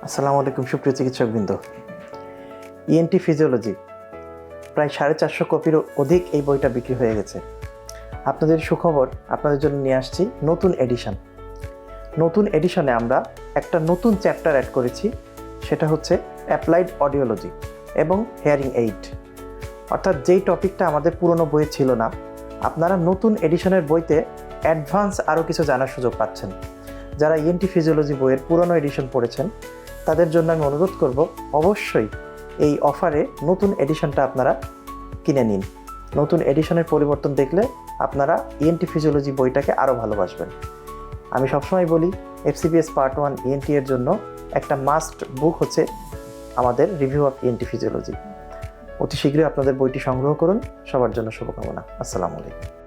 আসসালামু আলাইকুম সুপ্রিয় চিকিৎসকবৃন্দ। ইএনটি ফিজিওলজি প্রায় 450 কপিরও অধিক এই বইটা বিক্রি হয়ে গেছে। আপনাদের সুখবর, আপনাদের জন্য নিয়ে আসছি নতুন এডিশন। নতুন এডিশনে আমরা একটা নতুন চ্যাপ্টার অ্যাড করেছি, সেটা হচ্ছে অ্যাপ্লাইড অডিওলজি এবং হেয়ারিং এইড। অর্থাৎ যেই টপিকটা আমাদের পুরনো বইয়ে ছিল না, আপনারা নতুন এডিশনের বইতে অ্যাডভান্স আরও কিছু জানার সুযোগ পাচ্ছেন। যারা ইএনটি ফিজিওলজি বইয়ের পুরনো এডিশন পড়েছেন তাদের জন্য আমি অনুরোধ করব, অবশ্যই এই অফারে নতুন এডিশনটা আপনারা কিনে নিন। নতুন এডিশনের পরিবর্তন দেখলে আপনারা ইএনটি ফিজিওলজি বইটাকে আরও ভালোবাসবেন। আমি সবসময় বলি, এফসিপিএস পার্ট 1 ইএনটি এর জন্য একটা মাস্ট বুক হচ্ছে আমাদের রিভিউ অফ ইএনটি ফিজিওলজি। অতি শীঘ্রই আপনাদের বইটি সংগ্রহ করুন। সবার জন্য শুভকামনা। আসসালামু আলাইকুম।